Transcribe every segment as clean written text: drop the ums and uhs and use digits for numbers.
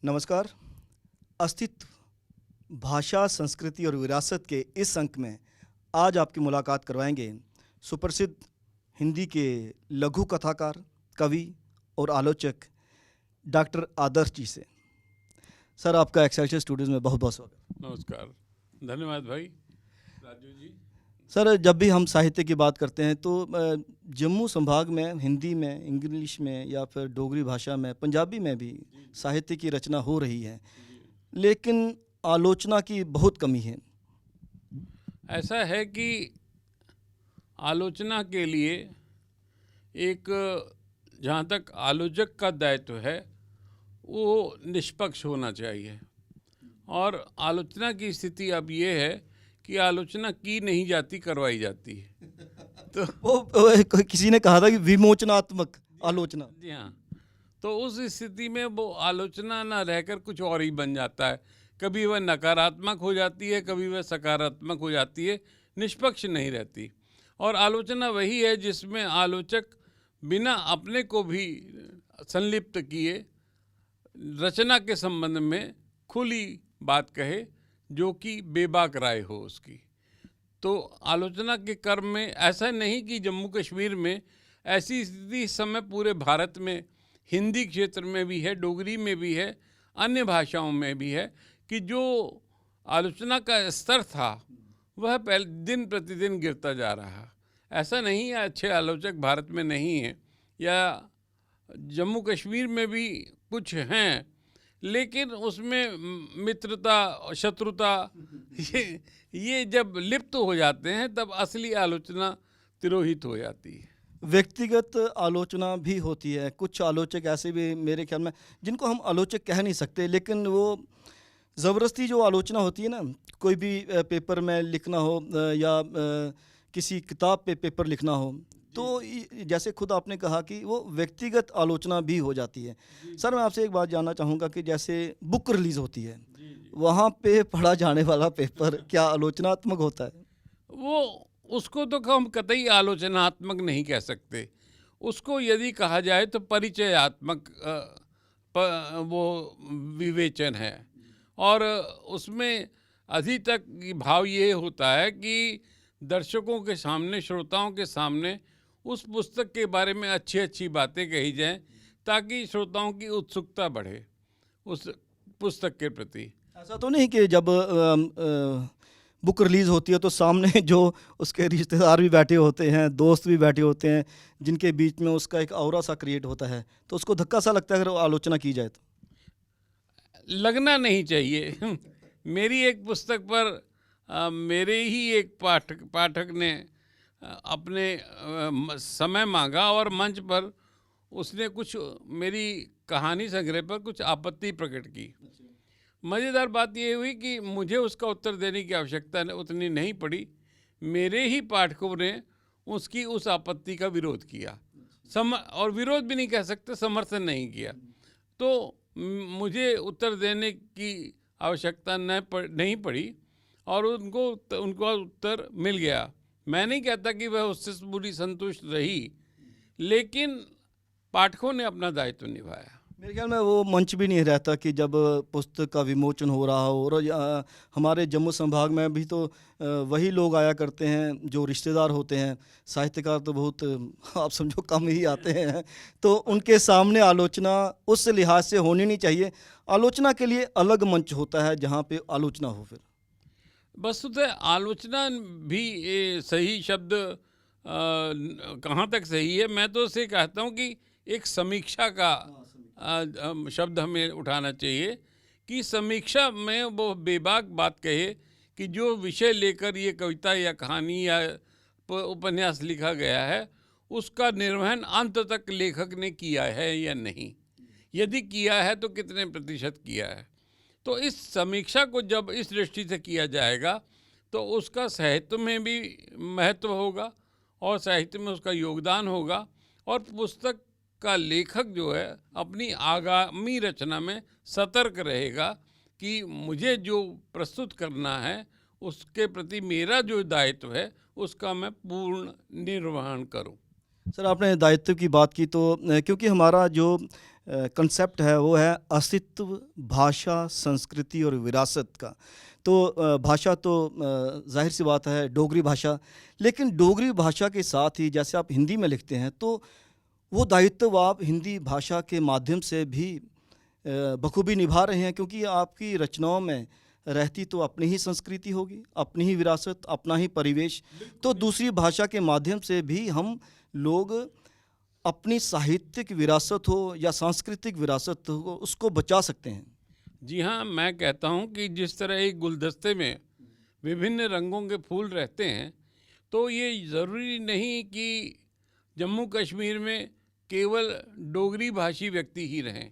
नमस्कार। अस्तित्व, भाषा, संस्कृति और विरासत के इस अंक में आज आपकी मुलाकात करवाएंगे सुप्रसिद्ध हिंदी के लघु कथाकार, कवि और आलोचक डॉक्टर आदर्श जी से। सर, आपका एक्साइटेड स्टूडियोज़ में बहुत बहुत स्वागत। नमस्कार, धन्यवाद भाई राजू जी। सर, जब भी हम साहित्य की बात करते हैं तो जम्मू संभाग में हिंदी में, इंग्लिश में या फिर डोगरी भाषा में, पंजाबी में भी साहित्य की रचना हो रही है, लेकिन आलोचना की बहुत कमी है। ऐसा है कि आलोचना के लिए एक, जहाँ तक आलोचक का दायित्व है, वो निष्पक्ष होना चाहिए। और आलोचना की स्थिति अब ये है कि आलोचना की नहीं जाती, करवाई जाती है। तो वो किसी ने कहा था कि विमोचनात्मक आलोचना। जी हाँ, तो उस स्थिति में वो आलोचना ना रहकर कुछ और ही बन जाता है। कभी वह नकारात्मक हो जाती है, कभी वह सकारात्मक हो जाती है, निष्पक्ष नहीं रहती। और आलोचना वही है जिसमें आलोचक बिना अपने को भी संलिप्त किए रचना के संबंध में खुली बात कहे, जो कि बेबाक राय हो उसकी। तो आलोचना के कर्म में ऐसा नहीं कि जम्मू कश्मीर में ऐसी स्थिति इस समय पूरे भारत में, हिंदी क्षेत्र में भी है, डोगरी में भी है, अन्य भाषाओं में भी है, कि जो आलोचना का स्तर था वह पहले दिन प्रतिदिन गिरता जा रहा। ऐसा नहीं है अच्छे आलोचक भारत में नहीं हैं, या जम्मू कश्मीर में भी कुछ हैं, लेकिन उसमें मित्रता, शत्रुता ये जब लिप्त हो जाते हैं तब असली आलोचना तिरोहित हो जाती है। व्यक्तिगत आलोचना भी होती है। कुछ आलोचक ऐसे भी मेरे ख्याल में, जिनको हम आलोचक कह नहीं सकते, लेकिन वो ज़बरदस्ती जो आलोचना होती है ना, कोई भी पेपर में लिखना हो या किसी किताब पे पेपर लिखना हो, तो जैसे खुद आपने कहा कि वो व्यक्तिगत आलोचना भी हो जाती है। सर, मैं आपसे एक बात जानना चाहूँगा कि जैसे बुक रिलीज़ होती है, वहाँ पे पढ़ा जाने वाला पेपर क्या आलोचनात्मक होता है? वो उसको तो हम कतई आलोचनात्मक नहीं कह सकते। उसको यदि कहा जाए तो परिचयात्मक वो विवेचन है। और उसमें अभी तक भाव ये होता है कि दर्शकों के सामने, श्रोताओं के सामने उस पुस्तक के बारे में अच्छी अच्छी बातें कही जाएं, ताकि श्रोताओं की उत्सुकता बढ़े उस पुस्तक के प्रति। ऐसा तो नहीं कि जब बुक रिलीज़ होती है तो सामने जो उसके रिश्तेदार भी बैठे होते हैं, दोस्त भी बैठे होते हैं, जिनके बीच में उसका एक ऑरा सा क्रिएट होता है, तो उसको धक्का सा लगता है अगर आलोचना की जाए तो? लगना नहीं चाहिए। मेरी एक पुस्तक पर मेरे ही एक पाठक ने अपने समय मांगा और मंच पर उसने कुछ मेरी कहानी संग्रह पर कुछ आपत्ति प्रकट की। मज़ेदार बात यह हुई कि मुझे उसका उत्तर देने की आवश्यकता उतनी नहीं पड़ी। मेरे ही पाठकों ने उसकी उस आपत्ति का विरोध किया। और विरोध भी नहीं कह सकते, समर्थन नहीं किया। तो मुझे उत्तर देने की आवश्यकता नहीं पड़ी और उनको उत्तर मिल गया। मैं नहीं कहता कि वह उससे पूरी संतुष्ट रही, लेकिन पाठकों ने अपना दायित्व निभाया। मेरे ख्याल में वो मंच भी नहीं रहता कि जब पुस्तक का विमोचन हो रहा हो। और हमारे जम्मू संभाग में भी तो वही लोग आया करते हैं जो रिश्तेदार होते हैं। साहित्यकार तो बहुत, आप समझो, कम ही आते हैं, तो उनके सामने आलोचना उस लिहाज से होनी नहीं चाहिए। आलोचना के लिए अलग मंच होता है जहाँ पे आलोचना हो। फिर वस्तुतः आलोचना भी सही शब्द कहाँ तक सही है, मैं तो उसे कहता हूँ कि एक समीक्षा का शब्द हमें उठाना चाहिए कि समीक्षा में वो बेबाक बात कहे कि जो विषय लेकर ये कविता या कहानी या उपन्यास लिखा गया है, उसका निर्वहन अंत तक लेखक ने किया है या नहीं, यदि किया है तो कितने प्रतिशत किया है। तो इस समीक्षा को जब इस दृष्टि से किया जाएगा तो उसका साहित्य में भी महत्व होगा और साहित्य में उसका योगदान होगा, और पुस्तक का लेखक जो है अपनी आगामी रचना में सतर्क रहेगा कि मुझे जो प्रस्तुत करना है उसके प्रति मेरा जो दायित्व है उसका मैं पूर्ण निर्वहन करूं। सर आपने दायित्व की बात की तो क्योंकि हमारा जो कंसेप्ट है वो है अस्तित्व, भाषा, संस्कृति और विरासत का। तो भाषा तो ज़ाहिर सी बात है डोगरी भाषा, लेकिन डोगरी भाषा के साथ ही जैसे आप हिंदी में लिखते हैं तो वो दायित्व आप हिंदी भाषा के माध्यम से भी बखूबी निभा रहे हैं, क्योंकि आपकी रचनाओं में रहती तो अपनी ही संस्कृति होगी, अपनी ही विरासत, अपना ही परिवेश। तो दूसरी भाषा के माध्यम से भी हम लोग अपनी साहित्यिक विरासत हो या सांस्कृतिक विरासत हो उसको बचा सकते हैं। जी हाँ, मैं कहता हूँ कि जिस तरह एक गुलदस्ते में विभिन्न रंगों के फूल रहते हैं, तो ये ज़रूरी नहीं कि जम्मू कश्मीर में केवल डोगरी भाषी व्यक्ति ही रहें,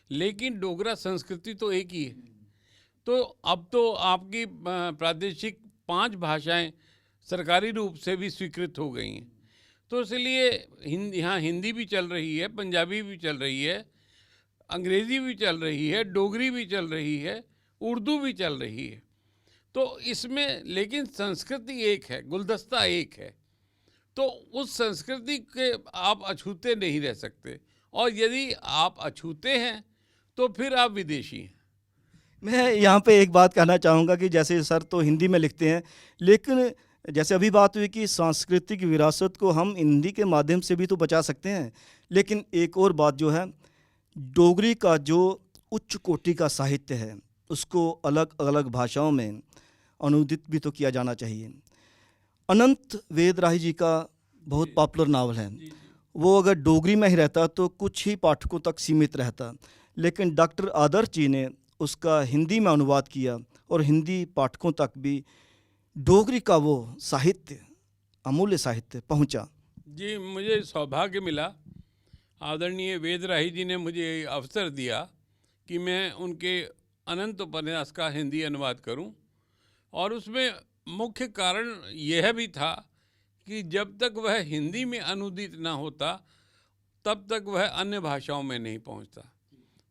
लेकिन डोगरा संस्कृति तो एक ही है। तो अब तो आपकी प्रादेशिक 5 भाषाएं सरकारी रूप से भी स्वीकृत हो गई हैं। तो इसलिए यहाँ हिंदी भी चल रही है, पंजाबी भी चल रही है, अंग्रेज़ी भी चल रही है, डोगरी भी चल रही है, उर्दू भी चल रही है। तो इसमें लेकिन संस्कृति एक है, गुलदस्ता एक है। तो उस संस्कृति के आप अछूते नहीं रह सकते, और यदि आप अछूते हैं तो फिर आप विदेशी हैं। मैं यहाँ पे एक बात कहना चाहूँगा कि जैसे सर तो हिंदी में लिखते हैं, लेकिन जैसे अभी बात हुई कि सांस्कृतिक विरासत को हम हिंदी के माध्यम से भी तो बचा सकते हैं, लेकिन एक और बात जो है, डोगरी का जो उच्च कोटि का साहित्य है उसको अलग अलग भाषाओं में अनुदित भी तो किया जाना चाहिए। अनंत वेदराही जी का बहुत पॉपुलर नावल है, वो अगर डोगरी में ही रहता तो कुछ ही पाठकों तक सीमित रहता, लेकिन डॉक्टर आदर्श जी ने उसका हिंदी में अनुवाद किया और हिंदी पाठकों तक भी डोगरी का वो साहित्य, अमूल्य साहित्य पहुंचा। जी, मुझे सौभाग्य मिला, आदरणीय वेदराही जी ने मुझे अवसर दिया कि मैं उनके अनंत उपन्यास का हिंदी अनुवाद करूं, और उसमें मुख्य कारण यह भी था कि जब तक वह हिंदी में अनुदित ना होता तब तक वह अन्य भाषाओं में नहीं पहुंचता।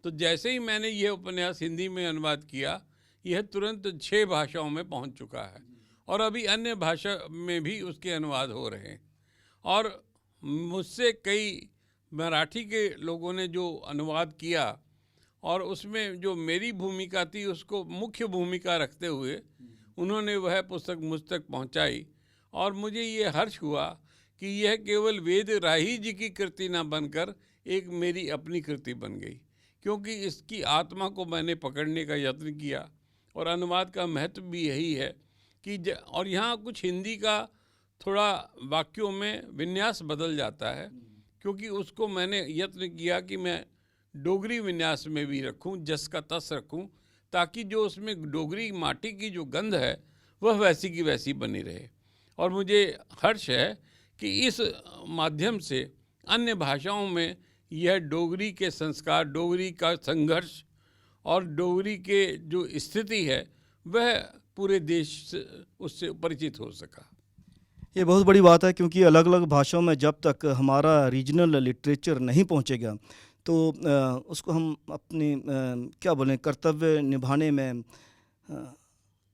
तो जैसे ही मैंने यह उपन्यास हिंदी में अनुवाद किया, यह तुरंत 6 भाषाओं में पहुंच चुका है, और अभी अन्य भाषा में भी उसके अनुवाद हो रहे हैं। और मुझसे कई मराठी के लोगों ने जो अनुवाद किया, और उसमें जो मेरी भूमिका थी उसको मुख्य भूमिका रखते हुए उन्होंने वह पुस्तक मुझ तक पहुंचाई, और मुझे ये हर्ष हुआ कि यह केवल वेदराही जी की कृति ना बनकर एक मेरी अपनी कृति बन गई, क्योंकि इसकी आत्मा को मैंने पकड़ने का यत्न किया। और अनुवाद का महत्व भी यही है कि और यहाँ कुछ हिंदी का थोड़ा वाक्यों में विन्यास बदल जाता है, क्योंकि उसको मैंने यत्न किया कि मैं डोगरी विन्यास में भी रखूं, जस का तस रखूं, ताकि जो उसमें डोगरी माटी की जो गंध है वह वैसी की वैसी बनी रहे। और मुझे हर्ष है कि इस माध्यम से अन्य भाषाओं में यह डोगरी के संस्कार, डोगरी का संघर्ष और डोगरी के जो स्थिति है वह पूरे देश से उससे परिचित हो सका। ये बहुत बड़ी बात है, क्योंकि अलग अलग भाषाओं में जब तक हमारा रीजनल लिटरेचर नहीं पहुंचेगा तो उसको हम अपनी क्या बोलें कर्तव्य निभाने में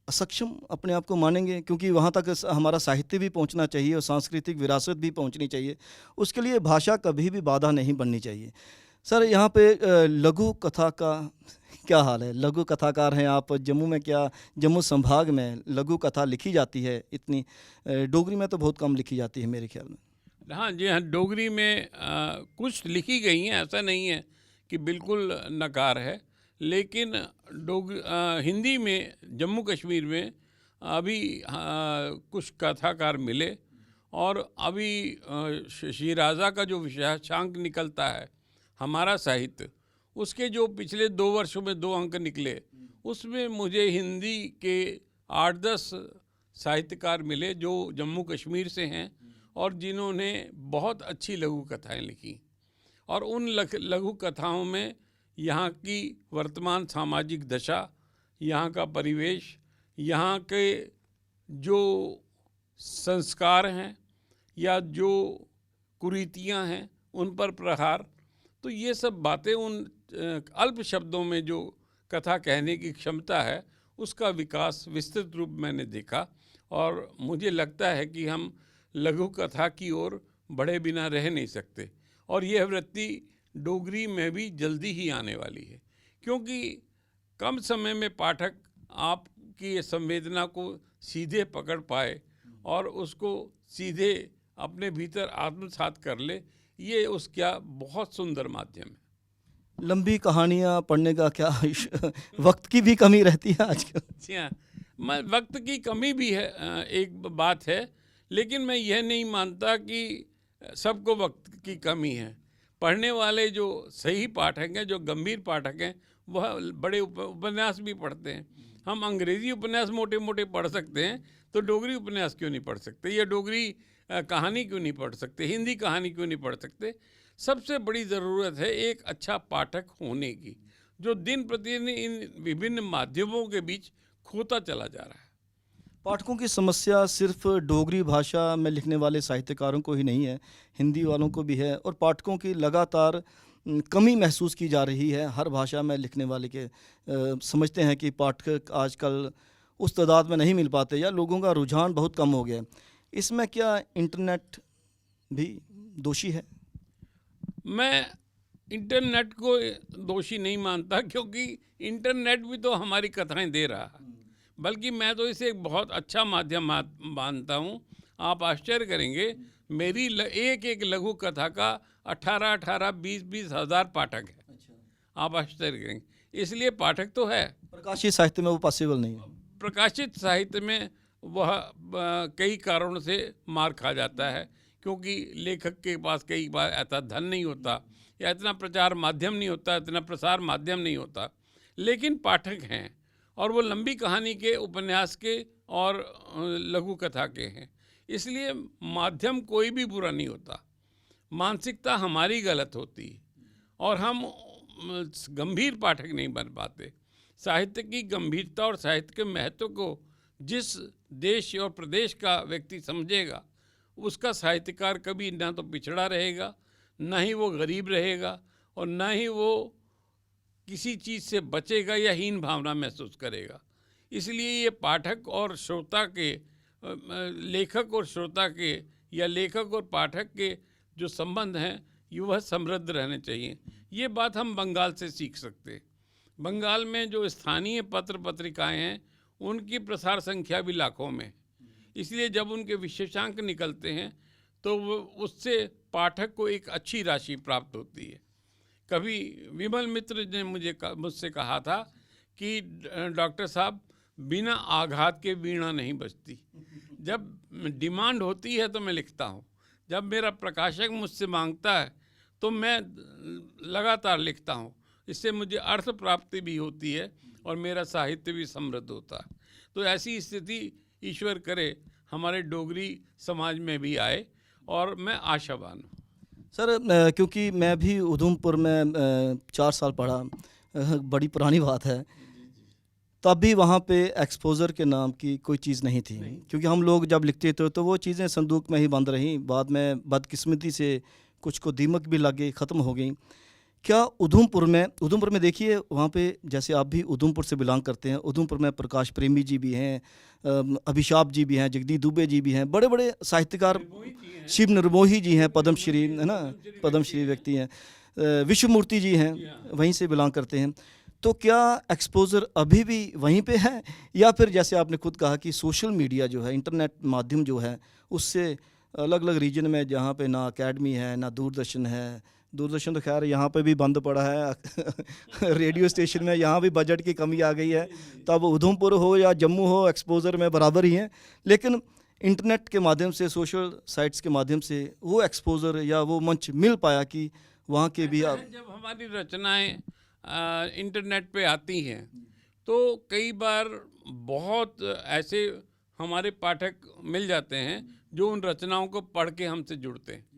असक्षम अपने आप को मानेंगे, क्योंकि वहाँ तक हमारा साहित्य भी पहुँचना चाहिए और सांस्कृतिक विरासत भी पहुँचनी चाहिए। उसके लिए भाषा कभी भी बाधा नहीं बननी चाहिए। सर यहाँ पे लघु कथा का क्या हाल है? लघु कथाकार हैं आप, जम्मू में क्या जम्मू संभाग में लघु कथा लिखी जाती है इतनी? डोगरी में तो बहुत कम लिखी जाती है मेरे ख्याल में। हाँ जी हाँ, डोगरी में कुछ लिखी गई हैं, ऐसा नहीं है कि बिल्कुल नकार है, लेकिन हिंदी में जम्मू कश्मीर में अभी कुछ कथाकार मिले, और अभी शिराजा का जो विशेषांक निकलता है हमारा साहित्य, उसके जो पिछले 2 वर्षों में 2 अंक निकले, उसमें मुझे हिंदी के 8-10 साहित्यकार मिले जो जम्मू कश्मीर से हैं और जिन्होंने बहुत अच्छी लघु कथाएं लिखी। और उन लघु कथाओं में यहाँ की वर्तमान सामाजिक दशा, यहाँ का परिवेश, यहाँ के जो संस्कार हैं या जो कुरीतियाँ हैं उन पर प्रहार, तो ये सब बातें उन अल्प शब्दों में जो कथा कहने की क्षमता है उसका विकास विस्तृत रूप मैंने देखा। और मुझे लगता है कि हम लघु कथा की ओर बढ़े बिना रह नहीं सकते। और यह वृत्ति डोगरी में भी जल्दी ही आने वाली है, क्योंकि कम समय में पाठक आपकी ये संवेदना को सीधे पकड़ पाए और उसको सीधे अपने भीतर आत्मसात कर ले, ये उसका बहुत सुंदर माध्यम है। लंबी कहानियाँ पढ़ने का क्या वक्त की भी कमी रहती है आजकल। जी हाँ, वक्त की कमी भी है, एक बात है, लेकिन मैं यह नहीं मानता कि सबको वक्त की कमी है। पढ़ने वाले जो सही पाठक हैं, जो गंभीर पाठक हैं, वह बड़े उपन्यास भी पढ़ते हैं। हम अंग्रेजी उपन्यास मोटे मोटे पढ़ सकते हैं, तो डोगरी उपन्यास क्यों नहीं पढ़ सकते, या डोगरी कहानी क्यों नहीं पढ़ सकते, हिंदी कहानी क्यों नहीं पढ़ सकते। सबसे बड़ी ज़रूरत है एक अच्छा पाठक होने की, जो दिन प्रतिदिन इन विभिन्न माध्यमों के बीच खोता चला जा रहा है। पाठकों की समस्या सिर्फ डोगरी भाषा में लिखने वाले साहित्यकारों को ही नहीं है, हिंदी वालों को भी है, और पाठकों की लगातार कमी महसूस की जा रही है हर भाषा में लिखने वाले के। समझते हैं कि पाठक आजकल उस तादाद में नहीं मिल पाते, या लोगों का रुझान बहुत कम हो गया है। इसमें क्या इंटरनेट भी दोषी है? मैं इंटरनेट को दोषी नहीं मानता, क्योंकि इंटरनेट भी तो हमारी कथाएं दे रहा है, बल्कि मैं तो इसे एक बहुत अच्छा माध्यम मानता हूँ। आप आश्चर्य करेंगे, मेरी एक एक लघु कथा का 18-20 हज़ार पाठक है। आप आश्चर्य करेंगे, इसलिए पाठक तो है। प्रकाशित साहित्य में वो पॉसिबल नहीं है। प्रकाशित साहित्य में वह कई कारणों से मार खा जाता है, क्योंकि लेखक के पास कई बार ऐसा धन नहीं होता, या इतना प्रचार माध्यम नहीं होता, इतना प्रसार माध्यम नहीं होता। लेकिन पाठक हैं, और वो लंबी कहानी के, उपन्यास के और लघु कथा के हैं। इसलिए माध्यम कोई भी बुरा नहीं होता, मानसिकता हमारी गलत होती है, और हम गंभीर पाठक नहीं बन पाते। साहित्य की गंभीरता और साहित्य के महत्व को जिस देश और प्रदेश का व्यक्ति समझेगा, उसका साहित्यकार कभी ना तो पिछड़ा रहेगा, ना ही वो गरीब रहेगा, और ना ही वो किसी चीज़ से बचेगा या हीन भावना महसूस करेगा। इसलिए ये पाठक और श्रोता के, लेखक और श्रोता के, या लेखक और पाठक के जो संबंध हैं, ये वह समृद्ध रहने चाहिए। ये बात हम बंगाल से सीख सकते हैं। बंगाल में जो स्थानीय पत्र पत्रिकाएं हैं, उनकी प्रसार संख्या भी लाखों में। इसलिए जब उनके विशेषांक निकलते हैं, तो उससे पाठक को एक अच्छी राशि प्राप्त होती है। कभी विमल मित्र ने मुझसे कहा था कि डॉक्टर साहब, बिना आघात के वीणा नहीं बजती। जब डिमांड होती है तो मैं लिखता हूँ, जब मेरा प्रकाशक मुझसे मांगता है तो मैं लगातार लिखता हूँ। इससे मुझे अर्थ प्राप्ति भी होती है, और मेरा साहित्य भी समृद्ध होता है। तो ऐसी स्थिति ईश्वर करे हमारे डोगरी समाज में भी आए, और मैं आशावान हूँ। सर, क्योंकि मैं भी उधमपुर में 4 साल पढ़ा, बड़ी पुरानी बात है, तब भी वहाँ पे एक्सपोज़र के नाम की कोई चीज़ नहीं थी। क्योंकि हम लोग जब लिखते थे तो वो चीज़ें संदूक में ही बंद रहीं, बाद में बदकिस्मती से कुछ को दीमक भी लग गई, ख़त्म हो गई। क्या उधमपुर में देखिए, वहाँ पे जैसे आप भी उधमपुर से बिलोंग करते हैं, उधमपुर में प्रकाश प्रेमी जी भी हैं, अभिशाप जी भी हैं, जगदीश दुबे जी भी हैं, बड़े बड़े साहित्यकार, शिव निर्मोही जी हैं, पद्मश्री, है ना, पद्मश्री व्यक्ति हैं, विश्वमूर्ति जी हैं, वहीं से बिलोंग करते हैं। तो क्या एक्सपोज़र अभी भी वहीं पे है, या फिर जैसे आपने खुद कहा कि सोशल मीडिया जो है, इंटरनेट माध्यम जो है, उससे अलग अलग रीजन में जहाँ पे ना अकेडमी है, ना दूरदर्शन है, दूरदर्शन तो खैर यहाँ पे भी बंद पड़ा है रेडियो स्टेशन में यहाँ भी बजट की कमी आ गई है, तब उधमपुर हो या जम्मू हो, एक्सपोज़र में बराबर ही हैं। लेकिन इंटरनेट के माध्यम से, सोशल साइट्स के माध्यम से वो एक्सपोज़र या वो मंच मिल पाया कि वहाँ के भी जब हमारी रचनाएं इंटरनेट पे आती हैं, तो कई बार बहुत ऐसे हमारे पाठक मिल जाते हैं जो उन रचनाओं को पढ़ के हमसे जुड़ते हैं।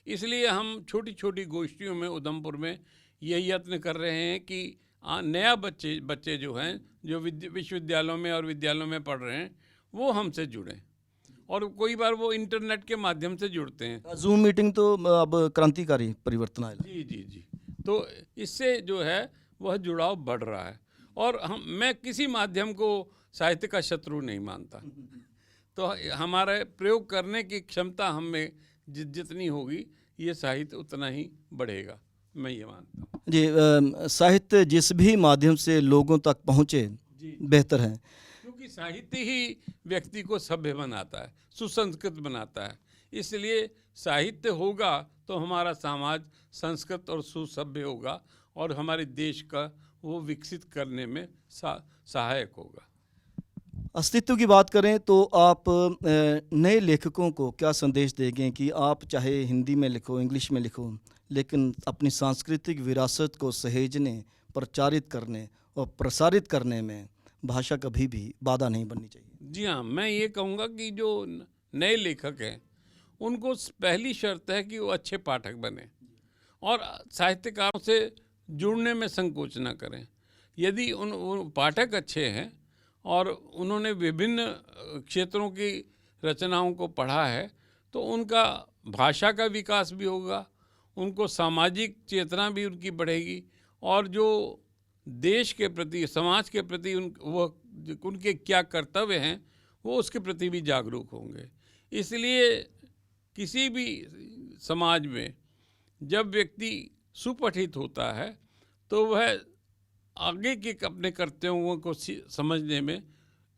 इसलिए हम छोटी छोटी गोष्ठियों में उधमपुर में यही यत्न कर रहे हैं कि नया बच्चे जो हैं, जो विश्वविद्यालयों में और विद्यालयों में पढ़ रहे हैं, वो हमसे जुड़ें। और कोई बार वो इंटरनेट के माध्यम से जुड़ते हैं। जूम मीटिंग तो अब क्रांतिकारी परिवर्तन आया। जी। तो इससे जो है वह जुड़ाव बढ़ रहा है, और मैं किसी माध्यम को साहित्य का शत्रु नहीं मानता। तो हमारे प्रयोग करने की क्षमता हमें जितनी होगी ये साहित्य उतना ही बढ़ेगा, मैं ये मानता हूँ। जी, साहित्य जिस भी माध्यम से लोगों तक पहुँचे जी, बेहतर है। क्योंकि साहित्य ही व्यक्ति को सभ्य बनाता है, सुसंस्कृत बनाता है। इसलिए साहित्य होगा तो हमारा समाज संस्कृत और सुसभ्य होगा और हमारे देश का वो विकसित करने में सहायक होगा। अस्तित्व की बात करें तो आप नए लेखकों को क्या संदेश देंगे कि आप चाहे हिंदी में लिखो, इंग्लिश में लिखो, लेकिन अपनी सांस्कृतिक विरासत को सहेजने, प्रचारित करने और प्रसारित करने में भाषा कभी भी बाधा नहीं बननी चाहिए? जी हाँ, मैं ये कहूँगा कि जो नए लेखक हैं उनको पहली शर्त है कि वो अच्छे पाठक बने और साहित्यकारों से जुड़ने में संकोच ना करें। यदि उन पाठक अच्छे हैं और उन्होंने विभिन्न क्षेत्रों की रचनाओं को पढ़ा है तो उनका भाषा का विकास भी होगा, उनको सामाजिक चेतना भी उनकी बढ़ेगी और जो देश के प्रति, समाज के प्रति उनके क्या कर्तव्य हैं वो उसके प्रति भी जागरूक होंगे। इसलिए किसी भी समाज में जब व्यक्ति सुपठित होता है तो वह आगे के अपने कर्तव्यों को समझने में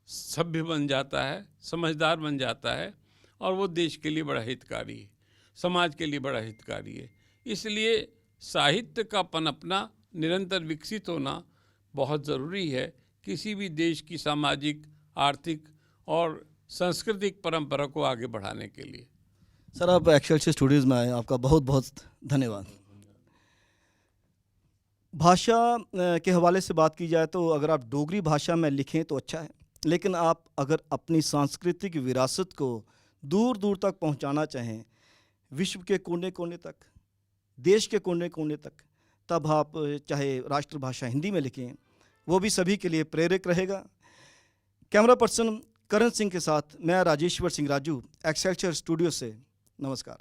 सभ्य बन जाता है, समझदार बन जाता है और वो देश के लिए बड़ा हितकारी है, समाज के लिए बड़ा हितकारी है। इसलिए साहित्य का पनपना, निरंतर विकसित होना बहुत ज़रूरी है किसी भी देश की सामाजिक, आर्थिक और सांस्कृतिक परंपरा को आगे बढ़ाने के लिए। सर, आप एक्सेलसियर स्टूडियोज़ में आए, आपका बहुत बहुत धन्यवाद। भाषा के हवाले से बात की जाए तो अगर आप डोगरी भाषा में लिखें तो अच्छा है, लेकिन आप अगर अपनी सांस्कृतिक विरासत को दूर दूर तक पहुंचाना चाहें, विश्व के कोने कोने तक, देश के कोने कोने तक, तब आप चाहे राष्ट्रभाषा हिंदी में लिखें, वो भी सभी के लिए प्रेरक रहेगा। कैमरा पर्सन करण सिंह के साथ मैं राजेश्वर सिंह राजू, एक्सेलसियर स्टूडियो से, नमस्कार।